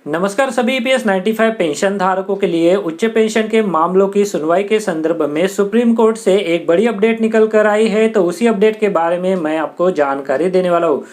नमस्कार सभी EPS 95 pension धारकों के लिए उच्च पेंशन के मामलों की सुनवाई के संदर्भ में सुप्रीम कोर्ट से एक बड़ी अपडेट निकल कर आई है। तो उसी अपडेट के बारे में मैं आपको जानकारी देने वाला हूँ।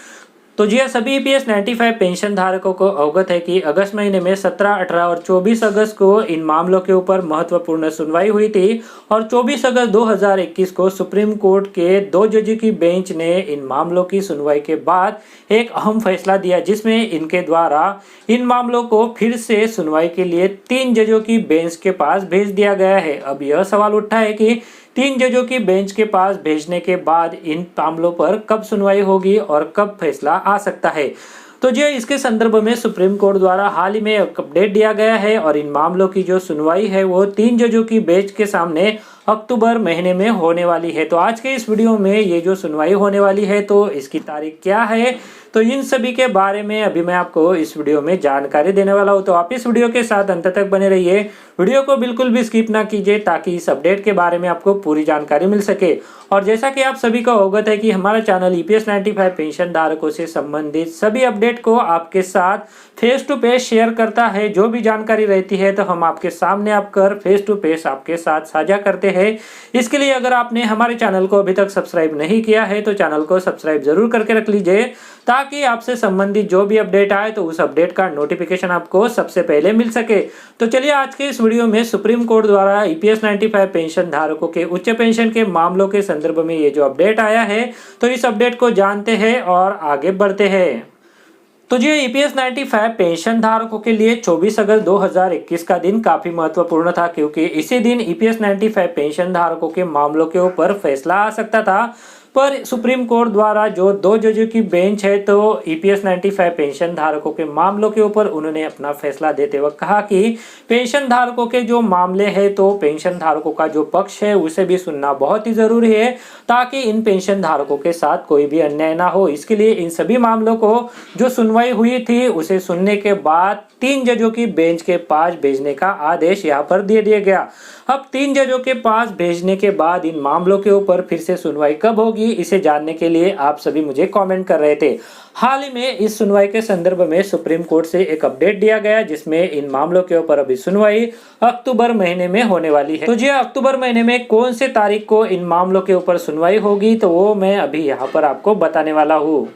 तो जी हाँ, सभी ईपीएस 95 पेंशन धारकों को अवगत है कि अगस्त महीने में 17, 18 और 24 अगस्त को इन मामलों के ऊपर महत्वपूर्ण सुनवाई हुई थी और 24 अगस्त 2021 को सुप्रीम कोर्ट के 2 जजों की बेंच ने इन मामलों की सुनवाई के बाद एक अहम फैसला दिया, जिसमें इनके द्वारा इन मामलों को फिर से सुनवाई के लिए 3 जजों की बेंच के पास भेज दिया गया है। अब यह सवाल उठा है कि 3 जजों की बेंच के पास भेजने के बाद इन मामलों पर कब सुनवाई होगी और कब फैसला आ सकता है। तो जी इसके संदर्भ में सुप्रीम कोर्ट द्वारा हाल ही में एक अपडेट दिया गया है और इन मामलों की जो सुनवाई है वो 3 जजों की बेंच के सामने अक्टूबर महीने में होने वाली है। तो आज के इस वीडियो में ये जो सुनवाई होने वाली है तो इसकी तारीख क्या है, तो इन सभी के बारे में अभी मैं आपको इस वीडियो में जानकारी देने वाला हूं। तो आप इस वीडियो के साथ अंत तक बने रहिए, वीडियो को बिल्कुल भी स्किप ना कीजिए ताकि इस अपडेट के बारे में आपको पूरी जानकारी मिल सके। और जैसा कि आप सभी को अवगत है कि हमारा चैनल ईपीएस 95 पेंशन धारकों से संबंधित सभी अपडेट को आपके साथ फेस टू फेस शेयर करता है। जो भी जानकारी रहती है तो हम आपके सामने आकर फेस टू फेस आपके साथ साझा करते हैं। इसके लिए अगर आपने हमारे चैनल को अभी तक सब्सक्राइब नहीं किया है तो चैनल को सब्सक्राइब जरूर करके रख लीजिए ताकि आपसे संबंधित जो भी अपडेट आए तो उस अपडेट का नोटिफिकेशन आपको सबसे पहले मिल सके। तो चलिए आज के इस वीडियो में सुप्रीम कोर्ट द्वारा ईपीएस 95 पेंशन धारकों के उच्च पेंशन के मामलों के संदर्भ में ये जो अपडेट आया है तो इस अपडेट को जानते हैं और आगे बढ़ते हैं। तो जी ईपीएस 95 पेंशन धारकों के लिए 24 अगस्त 2021 का दिन काफी महत्वपूर्ण था, क्योंकि इसी दिन ईपीएस 95 पेंशन धारकों के मामलों के ऊपर फैसला आ सकता था। पर सुप्रीम कोर्ट द्वारा जो 2 जजों की बेंच है तो ईपीएस 95 पेंशन धारकों के मामलों के ऊपर उन्होंने अपना फैसला देते वक्त कहा कि पेंशन धारकों के जो मामले हैं तो पेंशन धारकों का जो पक्ष है उसे भी सुनना बहुत ही जरूरी है ताकि इन पेंशन धारकों के साथ कोई भी अन्याय ना हो। इसके लिए इन सभी मामलों को जो सुनवाई हुई थी उसे सुनने के बाद 3 जजों की बेंच के पास भेजने का आदेश यहाँ पर दे दिया गया। अब 3 जजों के पास भेजने के बाद इन मामलों के ऊपर फिर से सुनवाई कब होगी इसे जानने के लिए आप सभी मुझे कमेंट कर रहे थे। हाल ही में इस सुनवाई के संदर्भ में सुप्रीम कोर्ट से एक अपडेट दिया गया जिसमें इन मामलों के ऊपर अभी सुनवाई अक्टूबर महीने में होने वाली है। तो जी अक्टूबर महीने में कौन से तारीख को इन मामलों के ऊपर सुनवाई होगी तो वो मैं अभी यहाँ पर आपको बताने वाला हूँ।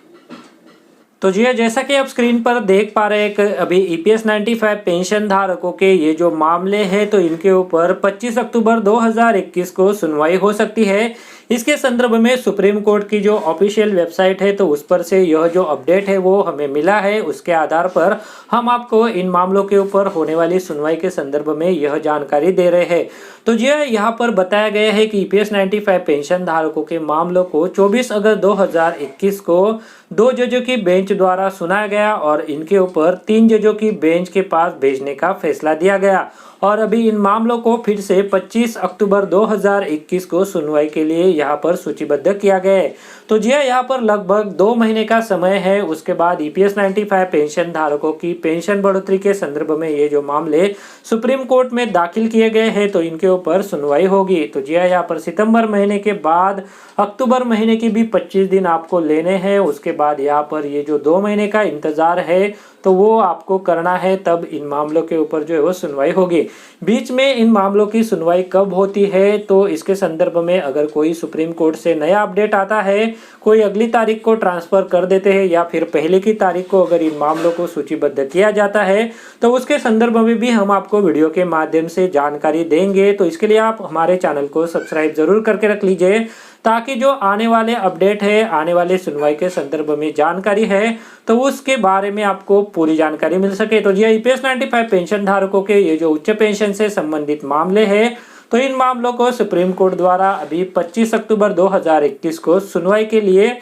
तो जी जैसा कि आप स्क्रीन पर देख पा रहे हैं कि अभी ईपीएस 95 पेंशन धारकों के ये जो मामले हैं तो इनके ऊपर 25 अक्टूबर 2021 को सुनवाई हो सकती है। इसके संदर्भ में सुप्रीम कोर्ट की जो ऑफिशियल वेबसाइट है तो उस पर से यह जो अपडेट है वो हमें मिला है। उसके आधार पर हम आपको इन मामलों के ऊपर होने वाली सुनवाई के संदर्भ में यह जानकारी दे रहे हैं। तो जी यहाँ पर बताया गया है कि ईपीएस 95 पेंशन धारकों के मामलों को 24 अगस्त 2021 को 2 जजों की बेंच द्वारा सुना गया और इनके ऊपर 3 जजों की बेंच के पास भेजने का फैसला दिया गया। और अभी इन मामलों को फिर से 25 अक्टूबर 2021 को सुनवाई के लिए यहाँ पर सूचीबद्ध किया गया है। तो जी यहाँ पर लगभग 2 महीने का समय है। उसके बाद ईपीएस 95 पेंशन धारकों की पेंशन बढ़ोतरी के संदर्भ में ये जो मामले सुप्रीम कोर्ट में दाखिल किए गए हैं तो इनके ऊपर सुनवाई होगी। तो जी यहाँ पर सितंबर महीने के बाद अक्टूबर महीने की भी 25 दिन आपको लेने हैं। उसके बाद यहाँ पर ये जो 2 महीने का इंतजार है तो वो आपको करना है, तब इन मामलों के ऊपर जो है वो सुनवाई होगी। बीच में इन मामलों की सुनवाई कब होती है तो इसके संदर्भ में अगर कोई सुप्रीम कोर्ट से नया अपडेट आता है, कोई अगली तारीख को ट्रांसफर कर देते हैं या फिर पहले की तारीख को अगर इन मामलों को सूचीबद्ध किया जाता है तो उसके संदर्भ में भी हम आपको वीडियो के माध्यम से जानकारी देंगे। तो इसके लिए आप हमारे चैनल को सब्सक्राइब जरूर करके रख लीजिए ताकि जो आने वाले अपडेट है, आने वाले सुनवाई के संदर्भ में जानकारी है तो उसके बारे में आपको पूरी जानकारी मिल सके। तो जी ईपीएस 95 पेंशन धारकों के ये जो उच्च पेंशन से संबंधित मामले हैं तो इन मामलों को सुप्रीम कोर्ट द्वारा अभी 25 अक्टूबर 2021 को सुनवाई के लिए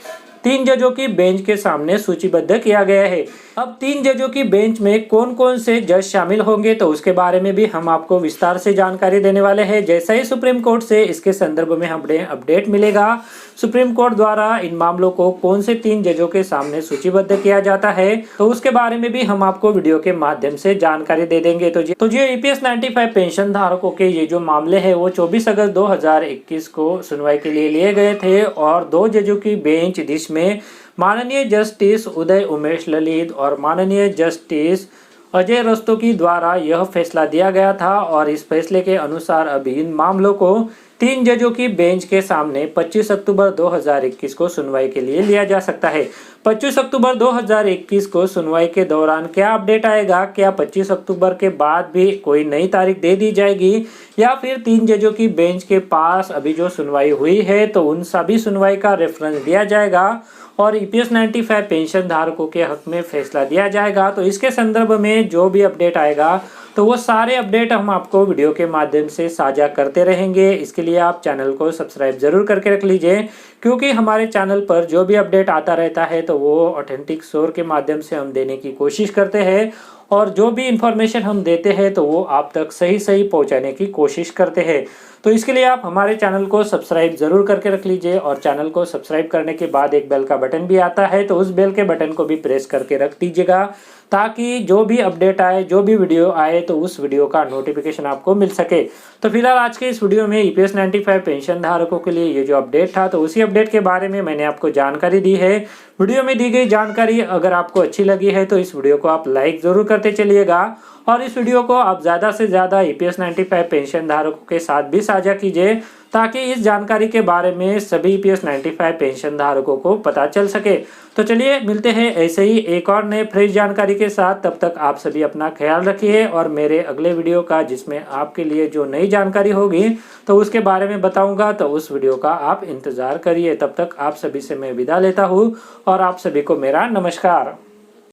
3 जजों की बेंच के सामने सूचीबद्ध किया गया है। अब 3 जजों की बेंच में कौन कौन से जज शामिल होंगे तो उसके बारे में भी हम आपको विस्तार से जानकारी देने वाले हैं। जैसा ही सुप्रीम कोर्ट से इसके संदर्भ में हमें अपडेट मिलेगा, सुप्रीम कोर्ट द्वारा इन मामलों को कौन से 3 जजों के सामने सूचीबद्ध किया जाता है तो उसके बारे में भी हम आपको वीडियो के माध्यम से जानकारी दे देंगे। तो जी ईपीएस 95 पेंशन धारकों के ये जो मामले है वो 24 अगस्त 2021 को सुनवाई के लिए गए थे और 2 जजों की बेंच जिसमें माननीय जस्टिस उदय उमेश ललित और माननीय जस्टिस अजय रस्तोगी द्वारा यह फैसला दिया गया था और इस फैसले के अनुसार अभी इन मामलों को 3 जजों की बेंच के सामने 25 अक्टूबर 2021 को सुनवाई के लिए लिया जा सकता है। 25 अक्टूबर 2021 को सुनवाई के दौरान क्या अपडेट आएगा, क्या 25 अक्टूबर के बाद भी कोई नई तारीख दे दी जाएगी या फिर 3 जजों की बेंच के पास अभी जो सुनवाई हुई है तो उन सभी सुनवाई का रेफरेंस दिया जाएगा और ईपीएस 95 पेंशन धारकों के हक में फैसला दिया जाएगा। तो इसके संदर्भ में जो भी अपडेट आएगा तो वो सारे अपडेट हम आपको वीडियो के माध्यम से साझा करते रहेंगे। इसके लिए आप चैनल को सब्सक्राइब जरूर करके रख लीजिए, क्योंकि हमारे चैनल पर जो भी अपडेट आता रहता है तो वो ऑथेंटिक सोर्स के माध्यम से हम देने की कोशिश करते हैं और जो भी इंफॉर्मेशन हम देते हैं तो वो आप तक सही सही पहुंचाने की कोशिश करते हैं। तो इसके लिए आप हमारे चैनल को सब्सक्राइब जरूर करके रख लीजिए और चैनल को सब्सक्राइब करने के बाद एक बेल का बटन भी आता है तो उस बेल के बटन को भी प्रेस करके रख दीजिएगा, ताकि जो भी अपडेट आए, जो भी वीडियो आए तो उस वीडियो का नोटिफिकेशन आपको मिल सके। तो फिलहाल आज के इस वीडियो में ईपीएस 95 पेंशन धारकों के लिए ये जो अपडेट था तो उसी अपडेट के बारे में मैंने आपको जानकारी दी है। वीडियो में दी गई जानकारी अगर आपको अच्छी लगी है तो इस वीडियो को आप लाइक जरूर करते चलिएगा और इस वीडियो को आप ज़्यादा से ज़्यादा ईपीएस 95 पेंशन धारकों के साथ भी साझा कीजिए, ताकि इस जानकारी के बारे में सभी ईपीएस 95 पेंशन धारकों को पता चल सके। तो चलिए मिलते हैं ऐसे ही एक और नए फ्रेश जानकारी के साथ। तब तक आप सभी अपना ख्याल रखिए और मेरे अगले वीडियो का, जिसमें आपके लिए जो नई जानकारी होगी तो उसके बारे में बताऊंगा, तो उस वीडियो का आप इंतजार करिए। तब तक आप सभी से मैं विदा लेता हूँ और आप सभी को मेरा नमस्कार।